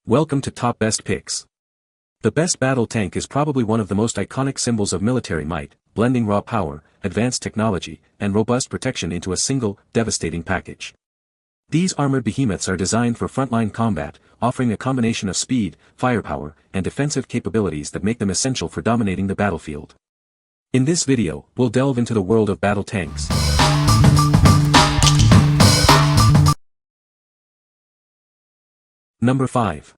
Welcome to Top Best Picks. The best battle tank is probably one of the most iconic symbols of military might, blending raw power, advanced technology, and robust protection into a single, devastating package. These armored behemoths are designed for frontline combat, offering a combination of speed, firepower, and defensive capabilities that make them essential for dominating the battlefield. In this video, we'll delve into the world of battle tanks. Number 5.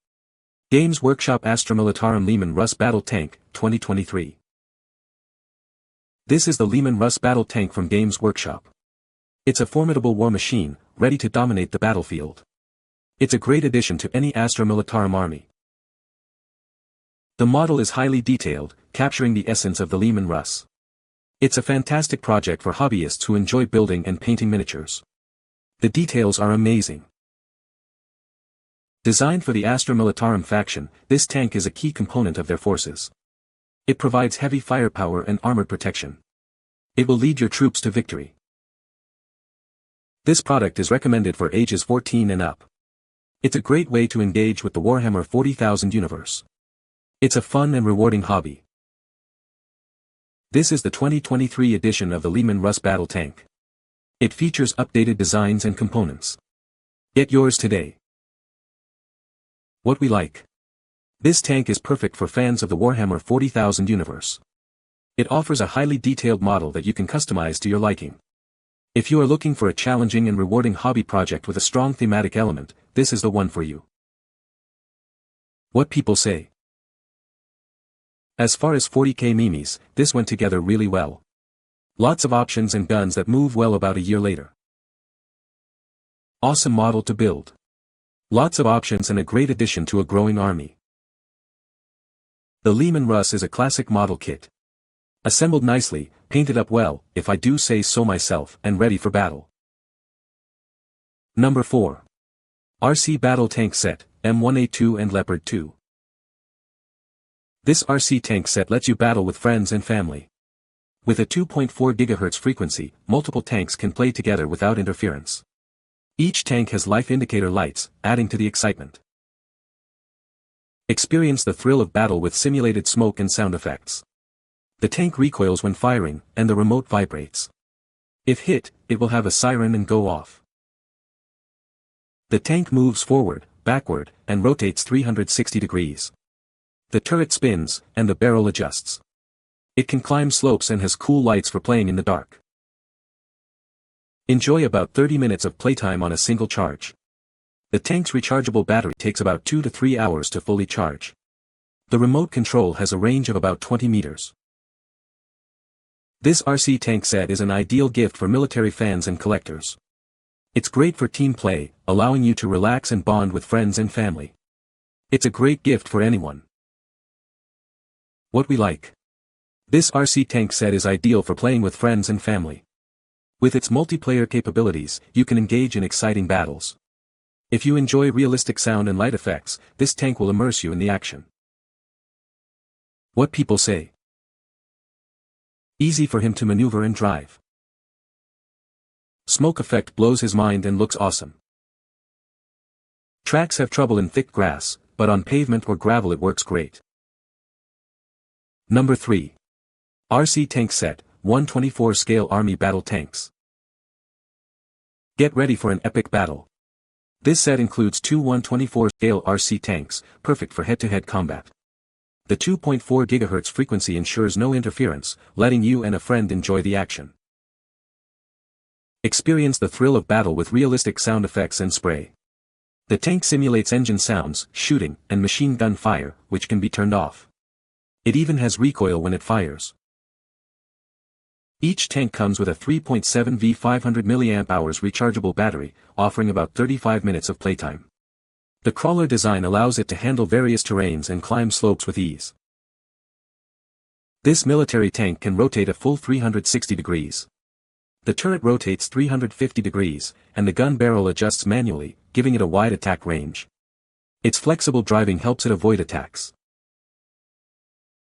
Games Workshop Astra Militarum Leman Russ Battle Tank, 2023. This is the Leman Russ Battle Tank from Games Workshop. It's a formidable war machine, ready to dominate the battlefield. It's a great addition to any Astra Militarum army. The model is highly detailed, capturing the essence of the Leman Russ. It's a fantastic project for hobbyists who enjoy building and painting miniatures. The details are amazing. Designed for the Astra Militarum faction, this tank is a key component of their forces. It provides heavy firepower and armored protection. It will lead your troops to victory. This product is recommended for ages 14 and up. It's a great way to engage with the Warhammer 40,000 universe. It's a fun and rewarding hobby. This is the 2023 edition of the Leman Russ Battle Tank. It features updated designs and components. Get yours today. What we like. This tank is perfect for fans of the Warhammer 40,000 universe. It offers a highly detailed model that you can customize to your liking. If you are looking for a challenging and rewarding hobby project with a strong thematic element, this is the one for you. What people say. As far as 40k memes, this went together really well. Lots of options and guns that move well about a year later. Awesome model to build. Lots of options and a great addition to a growing army. The Leman Russ is a classic model kit. Assembled nicely, painted up well, if I do say so myself, and ready for battle. Number 4. RC Battle Tank Set, M1A2 and Leopard 2. This RC tank set lets you battle with friends and family. With a 2.4 GHz frequency, multiple tanks can play together without interference. Each tank has life indicator lights, adding to the excitement. Experience the thrill of battle with simulated smoke and sound effects. The tank recoils when firing, and the remote vibrates. If hit, it will have a siren and go off. The tank moves forward, backward, and rotates 360 degrees. The turret spins, and the barrel adjusts. It can climb slopes and has cool lights for playing in the dark. Enjoy about 30 minutes of playtime on a single charge. The tank's rechargeable battery takes about 2 to 3 hours to fully charge. The remote control has a range of about 20 meters. This RC tank set is an ideal gift for military fans and collectors. It's great for team play, allowing you to relax and bond with friends and family. It's a great gift for anyone. What we like. This RC tank set is ideal for playing with friends and family. With its multiplayer capabilities, you can engage in exciting battles. If you enjoy realistic sound and light effects, this tank will immerse you in the action. What people say. Easy for him to maneuver and drive. Smoke effect blows his mind and looks awesome. Tracks have trouble in thick grass, but on pavement or gravel it works great. Number 3. RC Tank Set, 1/24 Scale Army Battle Tanks. Get ready for an epic battle. This set includes two 1/24 scale RC tanks, perfect for head-to-head combat. The 2.4 GHz frequency ensures no interference, letting you and a friend enjoy the action. Experience the thrill of battle with realistic sound effects and spray. The tank simulates engine sounds, shooting, and machine gun fire, which can be turned off. It even has recoil when it fires. Each tank comes with a 3.7V 500 mAh rechargeable battery, offering about 35 minutes of playtime. The crawler design allows it to handle various terrains and climb slopes with ease. This military tank can rotate a full 360 degrees. The turret rotates 350 degrees, and the gun barrel adjusts manually, giving it a wide attack range. Its flexible driving helps it avoid attacks.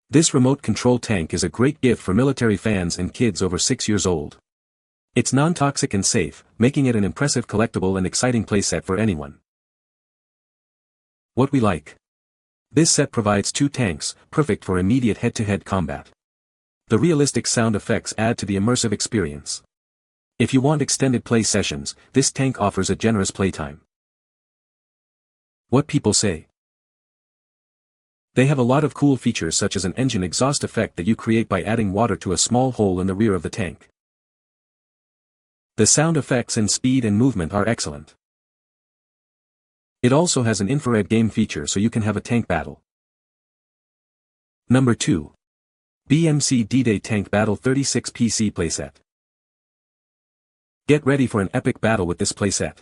This remote control tank is a great gift for military fans and kids over 6 years old. It's non-toxic and safe, making it an impressive collectible and exciting playset for anyone. What we like. This set provides 2 tanks, perfect for immediate head-to-head combat. The realistic sound effects add to the immersive experience. If you want extended play sessions, this tank offers a generous playtime. What people say. They have a lot of cool features such as an engine exhaust effect that you create by adding water to a small hole in the rear of the tank. The sound effects and speed and movement are excellent. It also has an infrared game feature so you can have a tank battle. Number 2. BMC D-Day Tank Battle 36 PC Playset. Get ready for an epic battle with this playset.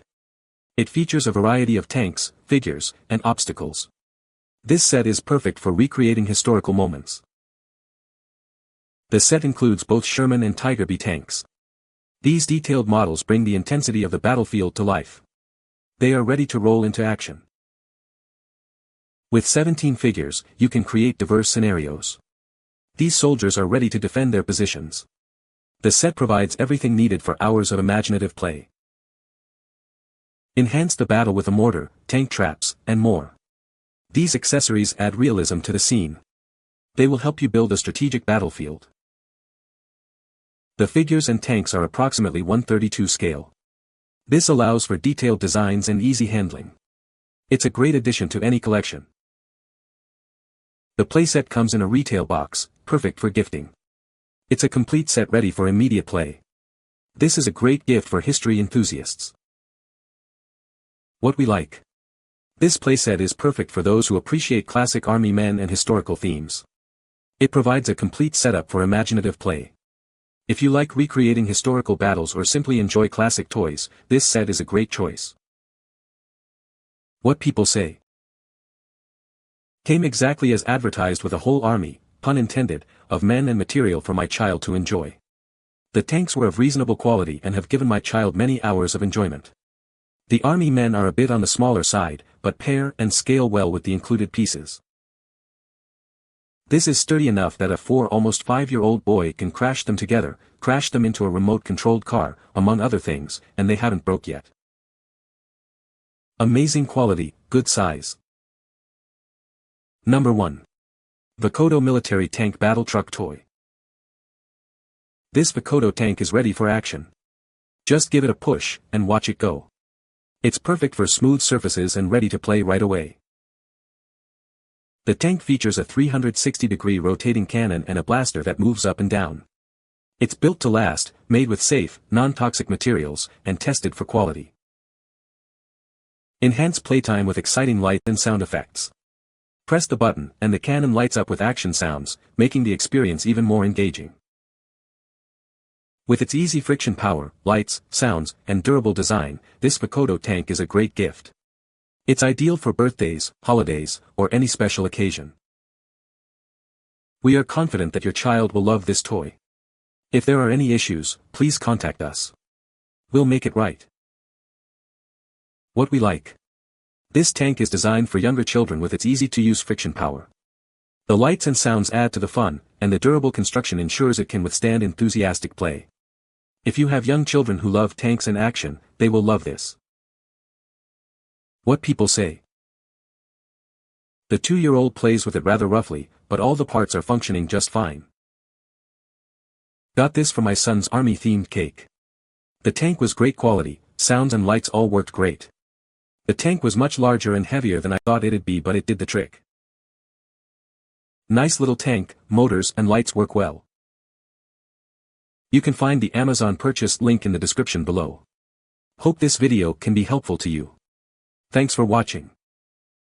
It features a variety of tanks, figures, and obstacles. This set is perfect for recreating historical moments. The set includes both Sherman and Tiger B tanks. These detailed models bring the intensity of the battlefield to life. They are ready to roll into action. With 17 figures, you can create diverse scenarios. These soldiers are ready to defend their positions. The set provides everything needed for hours of imaginative play. Enhance the battle with a mortar, tank traps, and more. These accessories add realism to the scene. They will help you build a strategic battlefield. The figures and tanks are approximately 1/32 scale. This allows for detailed designs and easy handling. It's a great addition to any collection. The playset comes in a retail box, perfect for gifting. It's a complete set ready for immediate play. This is a great gift for history enthusiasts. What we like. This playset is perfect for those who appreciate classic army men and historical themes. It provides a complete setup for imaginative play. If you like recreating historical battles or simply enjoy classic toys, this set is a great choice. What people say. Came exactly as advertised with a whole army, pun intended, of men and material for my child to enjoy. The tanks were of reasonable quality and have given my child many hours of enjoyment. The army men are a bit on the smaller side, but pair and scale well with the included pieces. This is sturdy enough that a 4 almost 5-year-old boy can crash them together, crash them into a remote-controlled car, among other things, and they haven't broke yet. Amazing quality, good size. Number 1. Vokodo Military Tank Battle Truck Toy. This Vokodo tank is ready for action. Just give it a push, and watch it go. It's perfect for smooth surfaces and ready to play right away. The tank features a 360-degree rotating cannon and a blaster that moves up and down. It's built to last, made with safe, non-toxic materials, and tested for quality. Enhance playtime with exciting light and sound effects. Press the button, and the cannon lights up with action sounds, making the experience even more engaging. With its easy friction power, lights, sounds, and durable design, this Vokodo tank is a great gift. It's ideal for birthdays, holidays, or any special occasion. We are confident that your child will love this toy. If there are any issues, please contact us. We'll make it right. What we like. This tank is designed for younger children with its easy-to-use friction power. The lights and sounds add to the fun, and the durable construction ensures it can withstand enthusiastic play. If you have young children who love tanks and action, they will love this. What people say. The 2-year-old plays with it rather roughly, but all the parts are functioning just fine. Got this for my son's army-themed cake. The tank was great quality, sounds and lights all worked great. The tank was much larger and heavier than I thought it'd be, but it did the trick. Nice little tank, motors and lights work well. You can find the Amazon purchase link in the description below. Hope this video can be helpful to you. Thanks for watching.